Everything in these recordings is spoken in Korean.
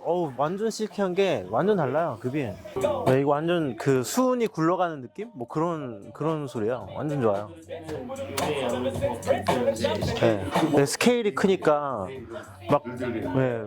어우, 완전 실키한 게 완전 달라요, 급이. 네, 이거 완전 그 수은이 굴러가는 느낌? 뭐 그런 소리야. 완전 좋아요. 네, 네, 스케일이 크니까 막, 네.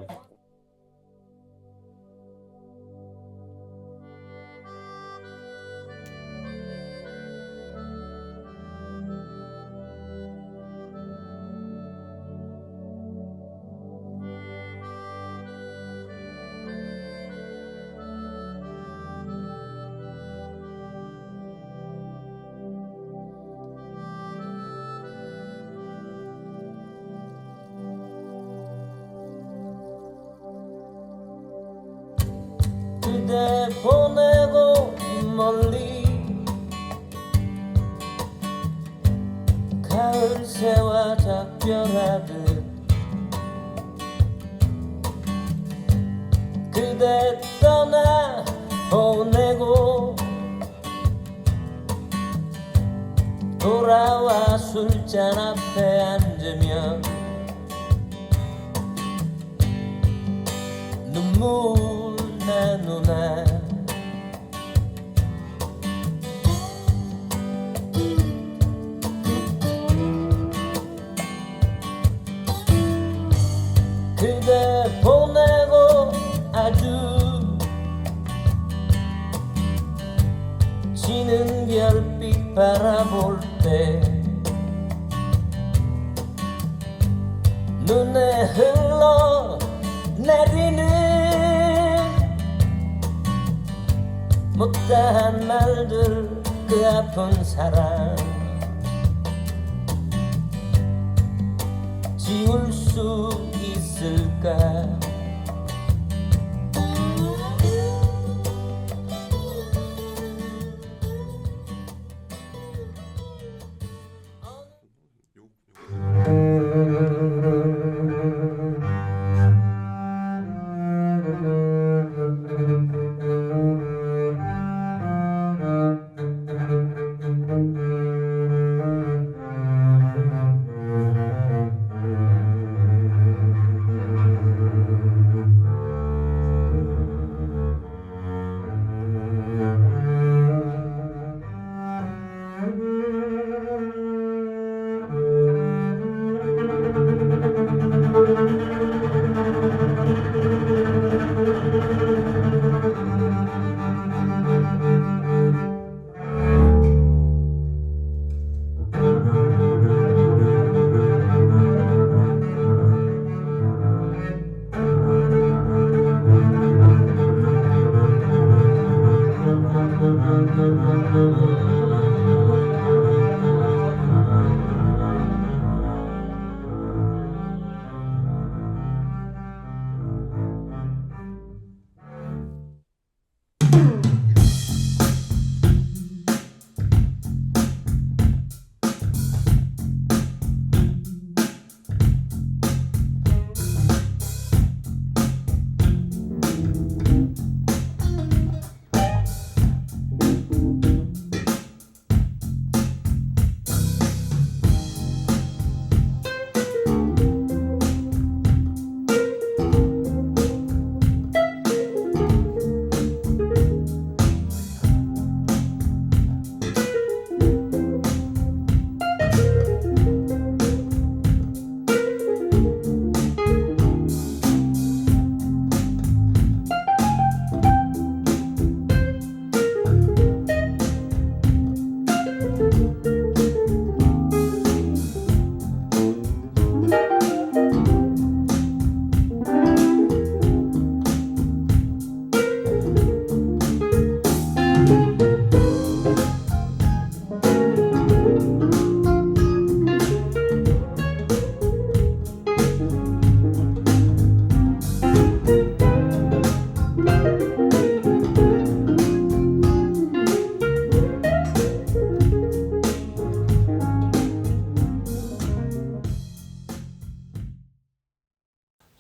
그대 보내고 멀리 가을 새와 작별하듯 그대 떠나 보내고 돌아와 술잔 앞에 앉으면 눈물 나 누나 그대 보내고 아주 지는 별빛 바라볼 때 눈에 흘러 내리는 못다한 말들 그 아픈 사랑 지울 수 있을까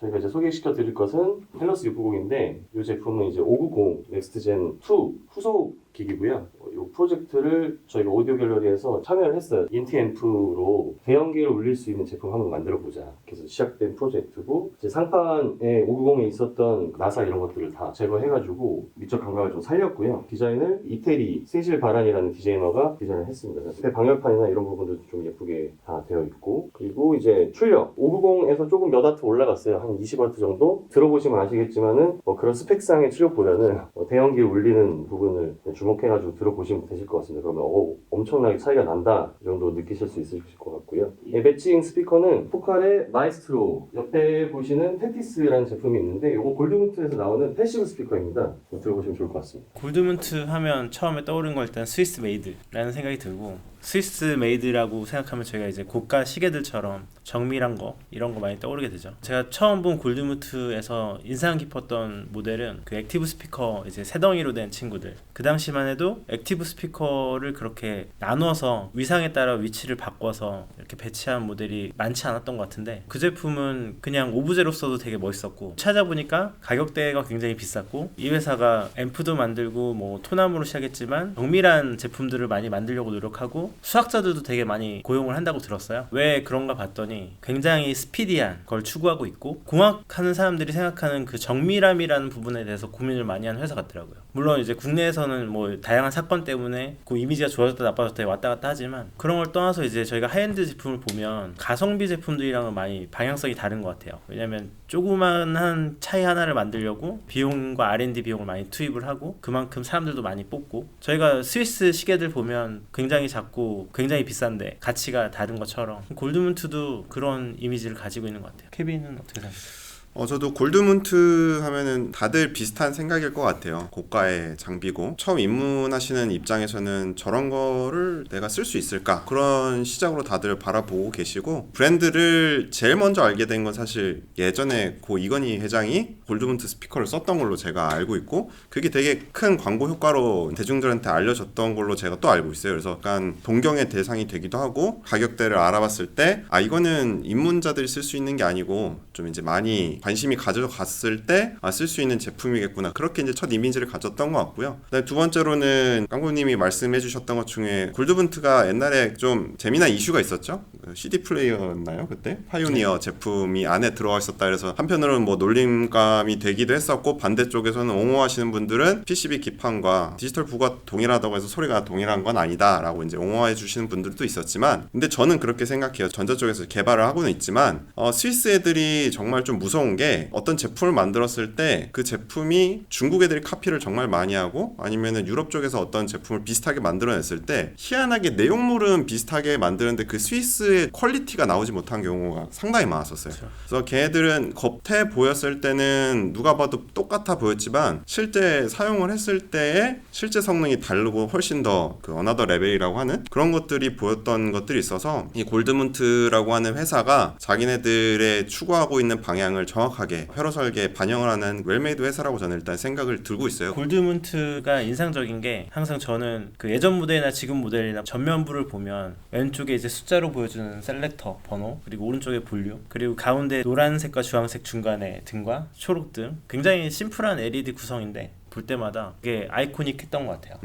저희가 이제 소개시켜 드릴 것은 헬러스 690인데 이 제품은 이제 590 넥스트젠 2 후속 기기고요. 이 이 프로젝트를 저희가 오디오 갤러리에서 참여를 했어요. 인티앰프로 대형기를 울릴 수 있는 제품 한번 만들어보자. 그래서 시작된 프로젝트고 이제 상판에 590에 있었던 나사 이런 것들을 다 제거해가지고 미적 감각을 좀 살렸고요. 디자인을 이태리 세실 바란이라는 디자이너가 디자인을 했습니다. 그래서 방열판이나 이런 부분들도 좀 예쁘게 다 되어 있고, 그리고 이제 출력 590에서 조금 몇 와트 올라갔어요. 한 20와트 정도. 들어보시면 아시겠지만은 그런 스펙상의 출력보다는 대형기를 울리는 부분을 주목해가지고 들어보시면 되실 것 같습니다. 그러면 엄청나게 차이가 난다 정도 느끼실 수 있으실 것 같고요. 이 매칭 스피커는 포칼의 마이스트로, 옆에 보시는 텐티스라는 제품이 있는데 이거 골드문트에서 나오는 패시브 스피커입니다. 들어보시면 좋을 것 같습니다. 골드문트 하면 처음에 떠오르는 건 일단 스위스 메이드라는 생각이 들고, 스위스 메이드라고 생각하면 저희가 이제 고가 시계들처럼 정밀한 거 이런 거 많이 떠오르게 되죠. 제가 처음 본 골드문트에서 인상 깊었던 모델은 그 액티브 스피커 이제 세 덩이로 된 친구들. 그 당시만 해도 액티브 스피커를 그렇게 나눠서 위상에 따라 위치를 바꿔서 이렇게 배치한 모델이 많지 않았던 것 같은데, 그 제품은 그냥 오브제로서도 되게 멋있었고, 찾아보니까 가격대가 굉장히 비쌌고, 이 회사가 앰프도 만들고 뭐 토나무로 시작했지만 정밀한 제품들을 많이 만들려고 노력하고 수학자들도 되게 많이 고용을 한다고 들었어요. 왜 그런가 봤더니 굉장히 스피디한 걸 추구하고 있고, 공학하는 사람들이 생각하는 그 정밀함이라는 부분에 대해서 고민을 많이 하는 회사 같더라고요. 물론 이제 국내에서는 뭐 다양한 사건 때문에 그 이미지가 좋아졌다 나빠졌다 왔다 갔다 하지만, 그런 걸 떠나서 이제 저희가 하이엔드 제품을 보면 가성비 제품들이랑은 많이 방향성이 다른 것 같아요. 왜냐면 조그만한 차이 하나를 만들려고 비용과 R&D 비용을 많이 투입을 하고, 그만큼 사람들도 많이 뽑고, 저희가 스위스 시계들 보면 굉장히 작고 굉장히 비싼데 가치가 다른 것처럼 골드문트도 그런 이미지를 가지고 있는 것 같아요. 케빈은 어떻게 생각하세요? 저도 골드문트 하면은 다들 비슷한 생각일 것 같아요. 고가의 장비고, 처음 입문하시는 입장에서는 저런 거를 내가 쓸 수 있을까? 그런 시작으로 다들 바라보고 계시고, 브랜드를 제일 먼저 알게 된 건 사실 예전에 고 이건희 회장이 골드문트 스피커를 썼던 걸로 제가 알고 있고, 그게 되게 큰 광고 효과로 대중들한테 알려졌던 걸로 제가 또 알고 있어요. 그래서 약간 동경의 대상이 되기도 하고, 가격대를 알아봤을 때 이거는 입문자들이 쓸 수 있는 게 아니고 좀 이제 많이 관심이 가져갔을 때 쓸 수 있는 제품이겠구나, 그렇게 이제 첫 이미지를 가졌던 것 같고요. 그다음에 두 번째로는 깡구님이 말씀해 주셨던 것 중에 골드문트가 옛날에 좀 재미난 이슈가 있었죠. CD 플레이어였나요 그때? 파이오니어 제품이 안에 들어가 있었다. 그래서 한편으로는 뭐 놀림감이 되기도 했었고, 반대쪽에서는 옹호하시는 분들은 PCB 기판과 디지털 부가 동일하다고 해서 소리가 동일한 건 아니다 라고 이제 옹호해 주시는 분들도 있었지만, 근데 저는 그렇게 생각해요. 전자 쪽에서 개발을 하고는 있지만 스위스 애들이 정말 좀 무서운 게, 어떤 제품을 만들었을 때 그 제품이 중국 애들이 카피를 정말 많이 하고, 아니면은 유럽 쪽에서 어떤 제품을 비슷하게 만들어냈을 때 희한하게 내용물은 비슷하게 만드는데 그 스위스의 퀄리티가 나오지 못한 경우가 상당히 많았었어요. 그렇죠. 그래서 걔네들은 겉에 보였을 때는 누가 봐도 똑같아 보였지만 실제 사용을 했을 때의 실제 성능이 다르고 훨씬 더 그 어나더 레벨이라고 하는 그런 것들이 보였던 것들이 있어서, 이 골드문트라고 하는 회사가 자기네들의 추구하고 있는 방향을 정확하게 회로 설계에 반영을 하는 웰메이드 회사라고 저는 일단 생각을 들고 있어요. 골드문트가 인상적인 게, 항상 저는 그 예전 모델이나 지금 모델이나 전면부를 보면 왼쪽에 이제 숫자로 보여주는 셀렉터 번호, 그리고 오른쪽에 볼륨, 그리고 가운데 노란색과 주황색 중간에 등과 초록등, 굉장히 심플한 LED 구성인데 볼 때마다 그게 아이코닉했던 것 같아요.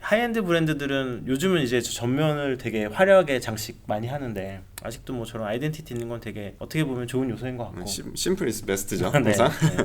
하이엔드 브랜드들은 요즘은 이제 전면을 되게 화려하게 장식 많이 하는데, 아직도 뭐 저런 아이덴티티 있는 건 되게 어떻게 보면 좋은 요소인 것 같고, 심플 이즈 베스트죠. 네, 항상. 네.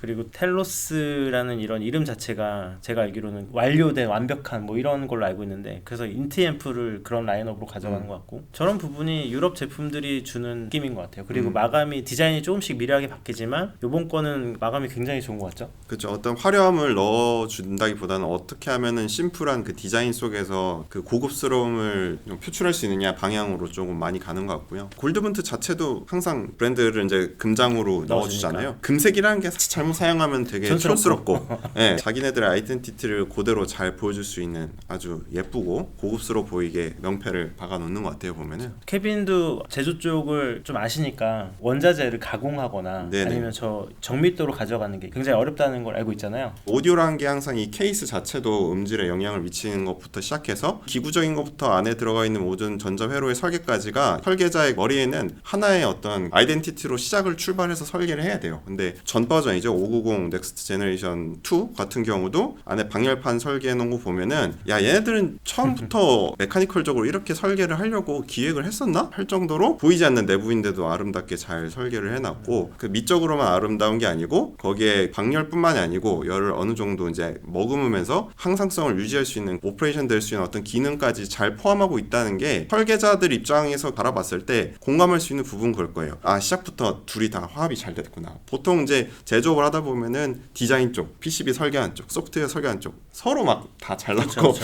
그리고 텔로스라는 이런 이름 자체가 제가 알기로는 완료된 완벽한 뭐 이런 걸로 알고 있는데, 그래서 인티앰프를 그런 라인업으로 가져가는 것 같고, 저런 부분이 유럽 제품들이 주는 느낌인 것 같아요. 그리고 마감이 디자인이 조금씩 미려하게 바뀌지만 이번 거는 마감이 굉장히 좋은 것 같죠. 그렇죠. 어떤 화려함을 넣어준다기보다는 어떻게 하면은 심플한 그 디자인 속에서 그 고급스러움을 좀 표출할 수 있느냐 방향으로 조금 많이 가는 것 같고요. 골드문트 자체도 항상 브랜드를 이제 금장으로 넣어주잖아요. 금색이라는 게 잘못 사용하면 되게 촌스럽고 네, 자기네들의 아이덴티티를 그대로 잘 보여줄 수 있는 아주 예쁘고 고급스러워 보이게 명패를 박아놓는 것 같아요. 보면은 케빈도 제조 쪽을 좀 아시니까 원자재를 가공하거나 네네. 아니면 저 정밀도로 가져가는 게 굉장히 어렵다는 걸 알고 있잖아요. 오디오 오디오라는 게 항상 이 케이스 자체도 음질에 영향을 미치는 것부터 시작해서 기구적인 것부터 안에 들어가 있는 모든 전자회로의 설계까지가 설계자의 머리에는 하나의 어떤 아이덴티티로 시작을 출발해서 설계를 해야 돼요. 근데 전 버전이죠. 590 넥스트 제너레이션 2 같은 경우도 안에 방열판 설계해 놓은 거 보면은 야 얘네들은 처음부터 메카니컬적으로 이렇게 설계를 하려고 기획을 했었나? 할 정도로 보이지 않는 내부인데도 아름답게 잘 설계를 해놨고 그 밑적으로만 아름다운 게 아니고 거기에 방열뿐만이 아니고 열을 어느 정도 이제 머금으면서 항상성을 유지할 수 있는 오퍼레이션 될 수 있는 어떤 기능까지 잘 포함하고 있다는 게 설계자들 입장에서 바라봤을 때 공감할 수 있는 부분 그럴 거예요. 아 시작부터 둘이 다 화합이 잘 됐구나. 보통 이제 제조업을 하다 보면은 디자인 쪽, PCB 설계하는 쪽, 소프트웨어 설계하는 쪽 서로 막 다 잘났고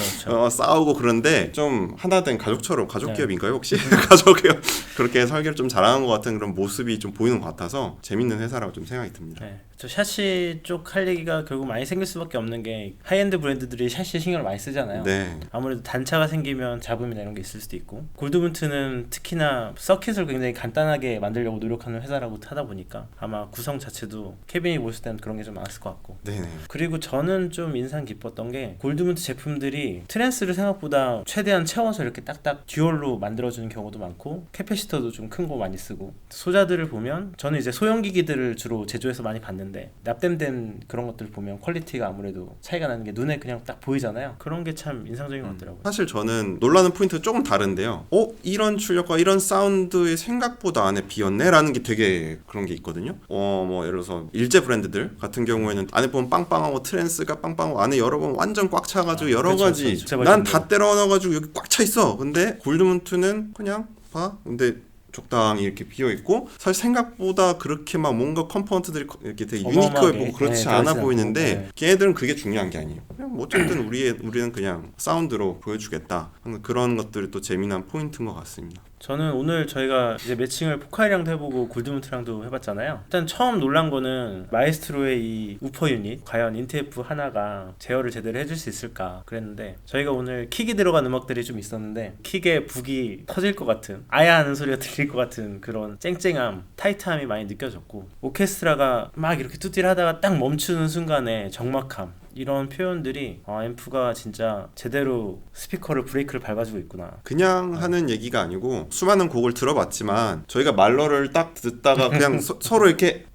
싸우고 그런데 좀 하나 된 가족처럼 가족 기업인가요 혹시? 가족 기업 그렇게 설계를 좀 잘하는 것 같은 그런 모습이 좀 보이는 것 같아서 재밌는 회사라고 좀 생각이 듭니다. 네. 저 샤시 쪽 할 얘기가 결국 많이 생길 수밖에 없는 게 하이엔드 브랜드들이 샤시에 신경을 많이 쓰잖아요. 네. 아무래도 단차가 생기면 잡음이나 이런 게 있을 수도 있고 골드문트는 특히나 서킷을 굉장히 간단하게 만들려고 노력하는 회사라고 하다 보니까 아마 구성 자체도 케빈이 보실 때는 그런 게 좀 많았을 것 같고 네네. 그리고 저는 좀 인상 깊었던 게 골드문트 제품들이 트랜스를 생각보다 최대한 채워서 이렇게 딱딱 듀얼로 만들어주는 경우도 많고 캐패시터도 좀 큰 거 많이 쓰고 소자들을 보면 저는 이제 소형기기들을 주로 제조해서 많이 봤는데 납땜된 그런 것들 보면 퀄리티가 아무래도 차이가 나는 게 눈에 그냥 딱 보이잖아요. 그런 게 참 인상적인 것 같더라고요. 사실 저는 놀라는 포인트가 조금 다른데요. 이런 출력과 이런 사운드의 생각보다 안에 비었네? 라는 게 되게 그런 게 있거든요. 뭐 예를 들어서 일제 브랜드들 같은 경우에는 안에 보면 빵빵하고 트랜스가 빵빵하고 안에 열어보면 완전 꽉 차가지고 여러 그쵸, 가지 진짜 난 맛있는데. 다 때려 넣어가지고 여기 꽉 차 있어. 근데 골드문트는 그냥 봐. 근데 적당히 이렇게 비어 있고 사실 생각보다 그렇게 막 뭔가 컴포넌트들이 이렇게 되게 유니크해 보고 그렇지 않아 보이는데 걔네들은 그게 중요한 게 아니에요. 그냥 뭐 어쨌든 우리는 그냥 사운드로 보여주겠다. 그런 것들이 또 재미난 포인트인 것 같습니다. 저는 오늘 저희가 이제 매칭을 포카이랑도 해보고 골드문트랑도 해봤잖아요. 일단 처음 놀란 거는 마에스트로의 이 우퍼 유닛 과연 인트F 하나가 제어를 제대로 해줄 수 있을까 그랬는데 저희가 오늘 킥이 들어간 음악들이 좀 있었는데 킥의 북이 터질 것 같은 아야 하는 소리가 들릴 것 같은 그런 쨍쨍함 타이트함이 많이 느껴졌고 오케스트라가 막 이렇게 뚜띠를 하다가 딱 멈추는 순간에 적막함 이런 표현들이 앰프가 진짜 제대로 스피커를 브레이크를 밟아주고 있구나. 그냥 하는 얘기가 아니고 수많은 곡을 들어봤지만 저희가 말러를 딱 듣다가 그냥 서로 이렇게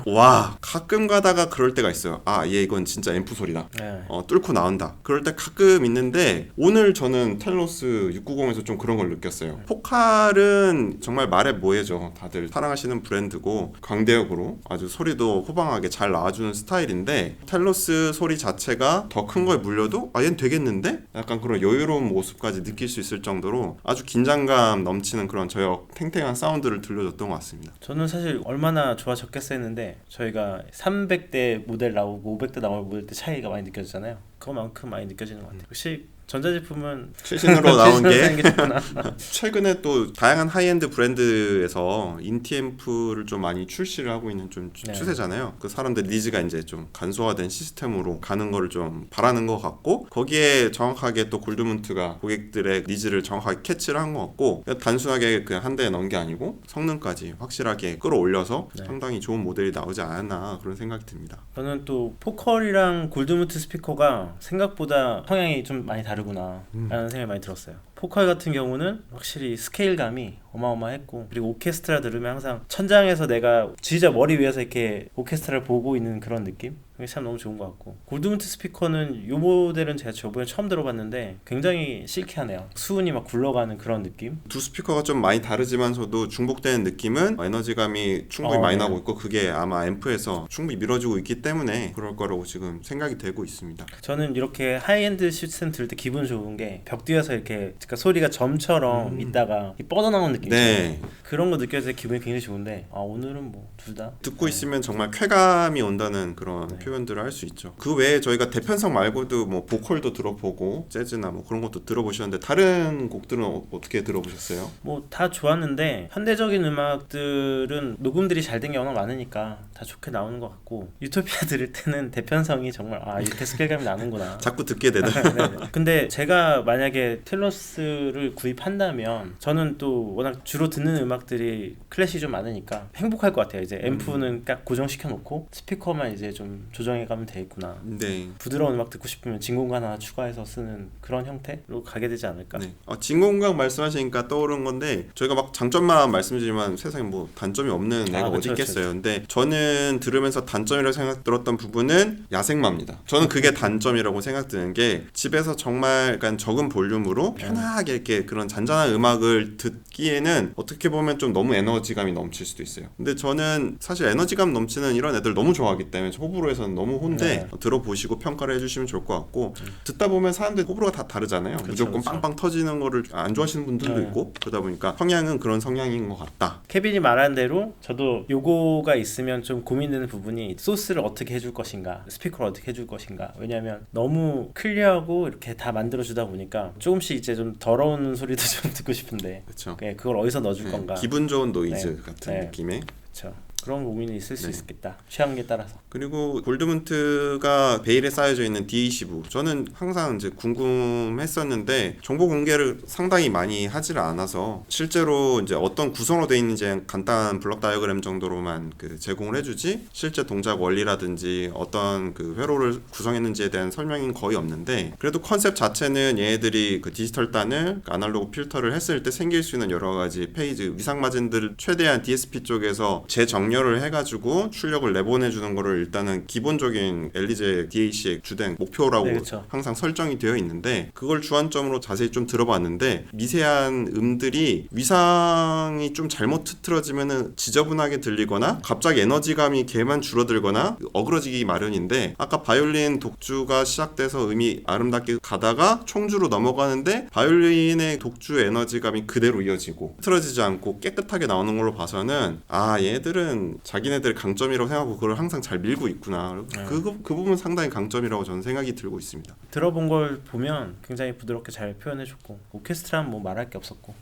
와 가끔 가다가 그럴 때가 있어요. 얘 이건 진짜 앰프 소리다. 네. 뚫고 나온다. 그럴 때 가끔 있는데 오늘 저는 텔로스 690에서 좀 그런 걸 느꼈어요. 포칼은 정말 말해 뭐해죠. 다들 사랑하시는 브랜드고 광대역으로 아주 소리도 호방하게 잘 나와주는 스타일인데 텔로스 소리 자체가 더 큰 거에 물려도 얘는 되겠는데? 약간 그런 여유로운 모습까지 느낄 수 있을 정도로 아주 긴장감 넘치는 그런 저역 탱탱한 사운드를 들려줬던 것 같습니다. 저는 사실 얼마나 좋아졌겠어 했는데 저희가 300대 모델 나오고 500대 나올 모델 때 차이가 많이 느껴지잖아요. 그거만큼 많이 느껴지는 것 같아요. 역시 전자제품은 최신으로 나온 게 좋구나. 최근에 또 다양한 하이엔드 브랜드에서 인티앰프를 좀 많이 출시를 하고 있는 좀 추세잖아요. 그 사람들 니즈가 이제 좀 간소화된 시스템으로 가는 거를 좀 바라는 것 같고 거기에 정확하게 또 골드문트가 고객들의 니즈를 정확하게 캐치를 한 것 같고 단순하게 그냥 한 대에 넣은 게 아니고 성능까지 확실하게 끌어올려서 상당히 좋은 모델이 나오지 않았나 그런 생각이 듭니다. 저는 또 포컬이랑 골드문트 스피커가 생각보다 성향이 좀 많이 다르구나 라는 생각이 많이 들었어요. 포컬 같은 경우는 확실히 스케일감이 어마어마했고 그리고 오케스트라 들으면 항상 천장에서 내가 지휘자 머리 위에서 이렇게 오케스트라를 보고 있는 그런 느낌? 그게 참 너무 좋은 것 같고 골드문트 스피커는 이 모델은 제가 저번에 처음 들어봤는데 굉장히 실키하네요. 수은이 막 굴러가는 그런 느낌? 두 스피커가 좀 많이 다르지만서도 중복되는 느낌은 에너지감이 충분히 많이 나고 있고 그게 아마 앰프에서 충분히 밀어주고 있기 때문에 그럴 거라고 지금 생각이 되고 있습니다. 저는 이렇게 하이엔드 시스템 들을 때 기분 좋은 게 벽 뒤에서 이렇게 그러니까 소리가 점처럼 있다가 뻗어나오는 느낌 네. 그런 거 느껴서 기분이 굉장히 좋은데 오늘은 뭐 둘 다 듣고 있으면 정말 쾌감이 온다는 그런 표현들을 할 수 있죠. 그 외에 저희가 대편성 말고도 뭐 보컬도 들어보고 재즈나 뭐 그런 것도 들어보셨는데 다른 곡들은 어떻게 들어보셨어요? 뭐 다 좋았는데 현대적인 음악들은 녹음들이 잘 된 경우가 많으니까 다 좋게 나오는 것 같고 유토피아 들을 때는 대편성이 정말 이렇게 스케일감이 나는구나 자꾸 듣게 되더라고요. 근데 제가 만약에 텔로스 골드무트를 구입한다면 저는 또 워낙 주로 듣는 음악들이 클래식이 좀 많으니까 행복할 것 같아요. 이제 앰프는 딱 고정시켜 놓고 스피커만 이제 좀 조정해 가면 되겠구나. 네. 부드러운 음악 듣고 싶으면 진공관 하나 추가해서 쓰는 그런 형태로 가게 되지 않을까. 네. 진공각 말씀하시니까 떠오른 건데 저희가 막 장점만 말씀드리지만 세상에 뭐 단점이 없는 애가 어디 있겠어요. 근데 저는 들으면서 단점이라고 생각 들었던 부분은 야생마입니다. 저는 그게 단점이라고 생각드는 게 집에서 정말 약간 적은 볼륨으로 편하게 이렇게 그런 잔잔한 음악을 듣기에는 어떻게 보면 좀 너무 에너지감이 넘칠 수도 있어요. 근데 저는 사실 에너지감 넘치는 이런 애들 너무 좋아하기 때문에 호불호에서는 너무 혼데 들어보시고 평가를 해주시면 좋을 것 같고 듣다 보면 사람들 호불호가 다 다르잖아요. 무조건 빵빵 터지는 거를 안 좋아하시는 분들도 있고 그러다 보니까 성향은 그런 성향인 것 같다. 케빈이 말한 대로 저도 요거가 있으면 좀 고민되는 부분이 소스를 어떻게 해줄 것인가, 스피커를 어떻게 해줄 것인가. 왜냐하면 너무 클리어하고 이렇게 다 만들어주다 보니까 조금씩 이제 좀 더러운 소리도 좀 듣고 싶은데 그렇죠. 그걸 어디서 넣어줄 건가. 기분 좋은 노이즈 같은 네. 느낌의. 그렇죠. 그런 고민이 있을 수 있겠다. 취향에 따라서. 그리고 골드문트가 베일에 쌓여져 있는 DAC부 저는 항상 이제 궁금했었는데 정보 공개를 상당히 많이 하지를 않아서 실제로 이제 어떤 구성으로 되어 있는지 간단한 블록 다이어그램 정도로만 제공을 해주지 실제 동작 원리라든지 어떤 회로를 구성했는지에 대한 설명은 거의 없는데 그래도 컨셉 자체는 얘네들이 디지털 단을 아날로그 필터를 했을 때 생길 수 있는 여러 가지 페이지 위상 마진들을 최대한 DSP 쪽에서 재정렬을 해가지고 출력을 내보내주는 거를 일단은 기본적인 엘리제 DAC의 주된 목표라고 항상 설정이 되어 있는데 그걸 주안점으로 자세히 좀 들어봤는데 미세한 음들이 위상이 좀 잘못 흐트러지면은 지저분하게 들리거나 갑자기 에너지감이 개만 줄어들거나 어그러지기 마련인데 아까 바이올린 독주가 시작돼서 음이 아름답게 가다가 총주로 넘어가는데 바이올린의 독주 에너지감이 그대로 이어지고 흐트러지지 않고 깨끗하게 나오는 걸로 봐서는 얘들은 자기네들의 강점이라고 생각하고 그걸 항상 잘 밀고 있구나. 그 부분 상당히 강점이라고 저는 생각이 들고 있습니다. 들어본 걸 보면 굉장히 부드럽게 잘 표현해줬고 오케스트라는 뭐 말할 게 없었고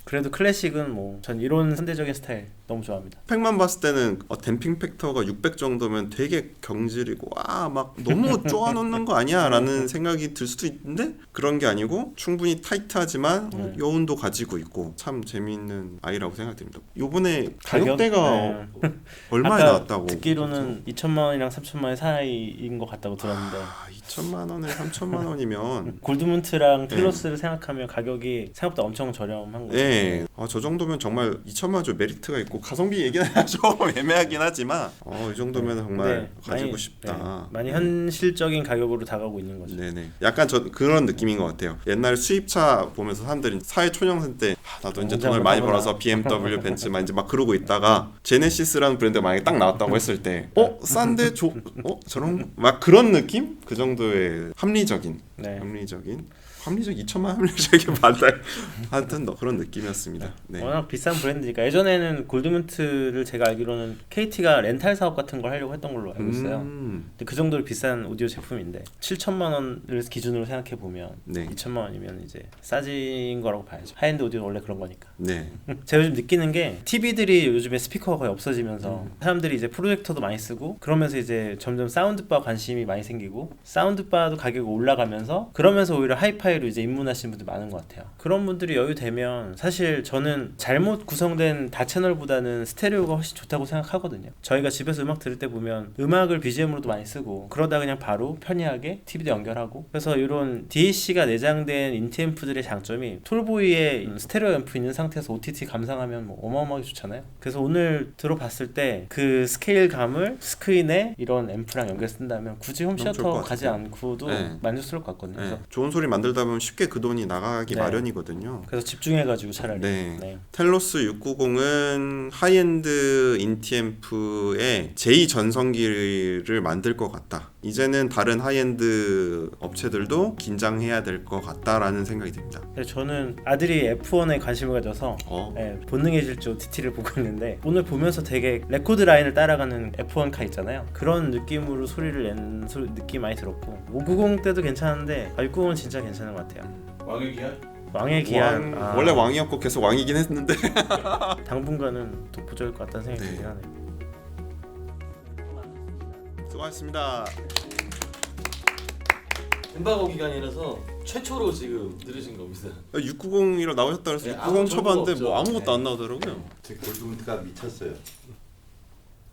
그래도 클래식은 뭐 전 이런 현대적인 스타일 너무 좋아합니다. 팩만 봤을 때는 댐핑 팩터가 600 정도면 되게 경질이고 막 너무 쪼아놓는 거 아니야? 라는 생각이 들 수도 있는데 그런 게 아니고 충분히 타이트하지만 여운도 가지고 있고 참 재미있는 아이라고 생각됩니다. 요번에 가격대가 얼마에 나왔다고? 듣기로는 2천만 원이랑 3천만 원 사이인 것 같다고 들었는데 2천만 원에 3천만 원이면 골드문트랑 텔로스를 생각하면 가격이 생각보다 엄청 저렴한 거죠. 네, 저 정도면 정말 2천만 원 좀 메리트가 있고 가성비 얘기는 좀 애매하긴 하지만 이 정도면 정말 가지고 많이, 싶다. 많이 현실적인 가격으로 다가오고 있는 거죠. 네네. 약간 저 그런 느낌인 것 같아요. 옛날 수입차 보면서 사람들이 사회 초년생 때 나도 이제 돈을 많이 벌어서 BMW 벤츠 이제 막 그러고 있다가 제네시스라는 브랜드가 만약에 딱 나왔다고 했을 때 싼데 저런 막 그런 느낌? 그 정도의 합리적인 2천만 합리적인 반달 하여튼 그런 느낌이었습니다. 네. 워낙 비싼 브랜드니까 예전에는 골드문트를 제가 알기로는 KT가 렌탈 사업 같은 걸 하려고 했던 걸로 알고 있어요. 근데 그 정도로 비싼 오디오 제품인데 7천만 원을 기준으로 생각해 보면 2천만 원이면 이제 싸진 거라고 봐야죠. 하이엔드 오디오는 원래 그런 거니까. 네. 제가 요즘 느끼는 게 TV들이 요즘에 스피커가 거의 없어지면서 사람들이 이제 프로젝터도 많이 쓰고 그러면서 이제 점점 사운드바 관심이 많이 생기고 사운드바도 가격이 올라가면서 그러면서 오히려 하이파이로 이제 입문하시는 분들 많은 것 같아요. 그런 분들이 여유되면 사실 저는 잘못 구성된 다채널보다는 스테레오가 훨씬 좋다고 생각하거든요. 저희가 집에서 음악 들을 때 보면 음악을 BGM으로도 많이 쓰고 그러다 그냥 바로 편리하게 TV도 연결하고 그래서 이런 DAC가 내장된 인티앰프들의 장점이 톨보이에 스테레오 앰프 있는 상태에서 OTT 감상하면 뭐 어마어마하게 좋잖아요. 그래서 오늘 들어봤을 때 그 스케일감을 스크린에 이런 앰프랑 연결 쓴다면 굳이 홈시어터 가지 않고도 만족스러울 것 같거든요. 그래서 좋은 소리 만들다 보면 쉽게 그 돈이 나가기 마련이거든요. 그래서 집중해가지고 차라리. 텔로스 690은 하이엔드 인티앰프의 제2전성기를 만들 것 같다. 이제는 다른 하이엔드 업체들도 긴장해야 될 것 같다라는 생각이 듭니다. 저는 아들이 F1에 관심을 가져서 본능의 질주 TT를 보고 있는데 오늘 보면서 되게 레코드 라인을 따라가는 F1 카 있잖아요. 그런 느낌으로 소리를 낸 느낌 많이 들었고 590 때도 괜찮은데 690은 진짜 괜찮은 것 같아요. 왕의 기한 원래 왕이었고 계속 왕이긴 했는데 당분간은 독보적일 것 같다는 생각이 들긴 하네요. 수고하셨습니다. 엠바고 기간이라서 최초로 지금 들으신 겁니다. 690이라 나오셨다 그래서 네, 690 아무 쳐봤는데 정보가 뭐 없죠. 아무것도 네. 안 나오더라고요. 제 골드문트가 미쳤어요.